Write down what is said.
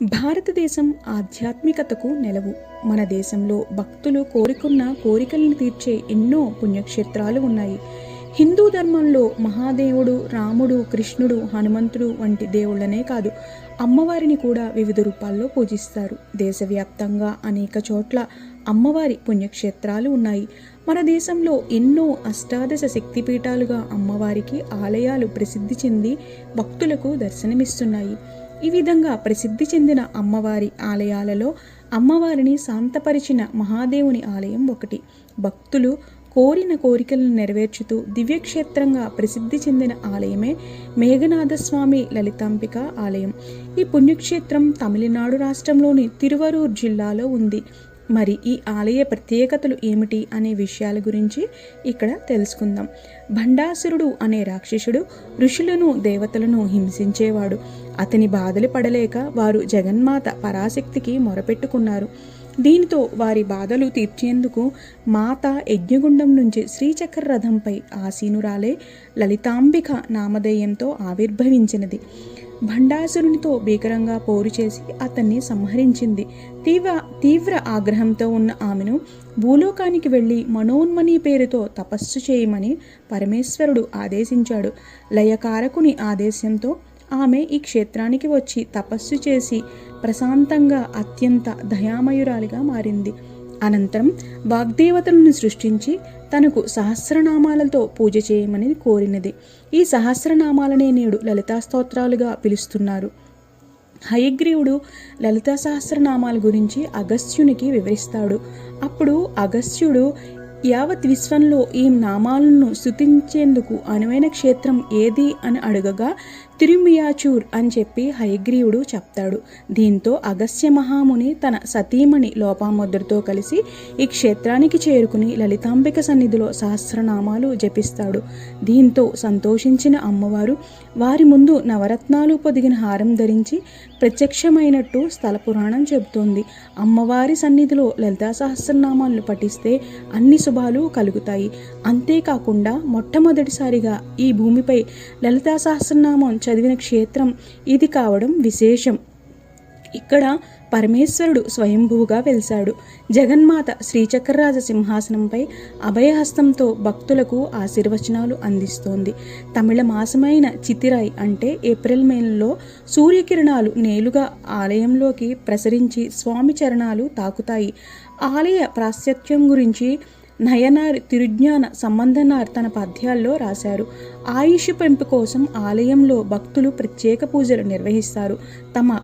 భారతదేశం ఆధ్యాత్మికతకు నెలవు. మన దేశంలో భక్తులు కోరుకున్న కోరికలను తీర్చే ఎన్నో పుణ్యక్షేత్రాలు ఉన్నాయి. హిందూ ధర్మంలో మహాదేవుడు, రాముడు, కృష్ణుడు, హనుమంతుడు వంటి దేవుళ్ళనే కాదు, అమ్మవారిని కూడా వివిధ రూపాల్లో పూజిస్తారు. దేశవ్యాప్తంగా అనేక చోట్ల అమ్మవారి పుణ్యక్షేత్రాలు ఉన్నాయి. మన దేశంలో ఎన్నో అష్టాదశ శక్తిపీఠాలుగా అమ్మవారికి ఆలయాలు ప్రసిద్ధి చెంది భక్తులకు దర్శనమిస్తున్నాయి. ఈ విధంగా ప్రసిద్ధి చెందిన అమ్మవారి ఆలయాలలో అమ్మవారిని శాంతపరిచిన మహాదేవుని ఆలయం ఒకటి. భక్తులు కోరిన కోరికలను నెరవేర్చుతూ దివ్యక్షేత్రంగా ప్రసిద్ధి చెందిన ఆలయమే మేఘనాథస్వామి లలితాంబిక ఆలయం. ఈ పుణ్యక్షేత్రం తమిళనాడు రాష్ట్రంలోని తిరువరూర్ జిల్లాలో ఉంది. మరి ఈ ఆలయ ప్రత్యేకతలు ఏమిటి అనే విషయాల గురించి ఇక్కడ తెలుసుకుందాం. భండాసురుడు అనే రాక్షసుడు ఋషులను, దేవతలను హింసించేవాడు. అతని బాధలు పడలేక వారు జగన్మాత పరాశక్తికి మొరపెట్టుకున్నారు. దీనితో వారి బాధలు తీర్చేందుకు మాత యజ్ఞగుండం నుంచి శ్రీచక్ర రథంపై ఆసీనురాలే లలితాంబిక నామధేయంతో ఆవిర్భవించినది. భండాసురునితో భీకరంగా పోరు చేసి అతన్ని సంహరించింది. తీవ్ర ఆగ్రహంతో ఉన్న ఆమెను భూలోకానికి వెళ్ళి మనోన్మని పేరుతో తపస్సు చేయమని పరమేశ్వరుడు ఆదేశించాడు. లయకారకుని ఆదేశంతో ఆమె ఈ క్షేత్రానికి వచ్చి తపస్సు చేసి ప్రశాంతంగా అత్యంత దయామయురాలిగా మారింది. అనంతరం వాగ్దేవతలను సృష్టించి తనకు సహస్రనామాలతో పూజ చేయమని కోరినది. ఈ సహస్రనామాలనే నేడు లలితా స్తోత్రాలుగా పిలుస్తున్నారు. హయగ్రీవుడు లలితా సహస్రనామాల గురించి అగస్త్యునికి వివరిస్తాడు. అప్పుడు అగస్త్యుడు యావత్ విశ్వంలో ఈ నామాలను స్తుతించేందుకు అనువైన క్షేత్రం ఏది అని అడగగా తిరుమియాచూర్ అని చెప్పి హయగ్రీవుడు చెప్తాడు. దీంతో అగస్త్య మహాముని తన సతీమణి లోపాముద్రతో కలిసి ఈ క్షేత్రానికి చేరుకుని లలితాంబిక సన్నిధిలో సహస్రనామాలు జపిస్తాడు. దీంతో సంతోషించిన అమ్మవారు వారి ముందు నవరత్నాలు పొదిగిన హారం ధరించి ప్రత్యక్షమైనట్టు స్థల పురాణం చెబుతోంది. అమ్మవారి సన్నిధిలో లలితా సహస్రనామాలను పఠిస్తే అన్ని శుభాలు కలుగుతాయి. అంతేకాకుండా మొట్టమొదటిసారిగా ఈ భూమిపై లలితా సహస్రనామం చదివిన క్షేత్రం ఇది కావడం విశేషం. ఇక్కడ పరమేశ్వరుడు స్వయంభూగా వెలిశాడు. జగన్మాత శ్రీచక్రరాజ సింహాసనంపై అభయహస్తంతో భక్తులకు ఆశీర్వచనాలు అందిస్తోంది. తమిళ మాసమైన చితిరాయ్ అంటే ఏప్రిల్ మేలో సూర్యకిరణాలు నేలుగా ఆలయంలోకి ప్రసరించి స్వామి చరణాలు తాకుతాయి. ఆలయ ప్రాశస్త్యం గురించి నయనార్ తిరుజ్ఞాన సంబంధనార్ తన పద్యాల్లో రాశారు. ఆయుష్ పెంపు కోసం ఆలయంలో భక్తులు ప్రత్యేక పూజలు నిర్వహిస్తారు. తమ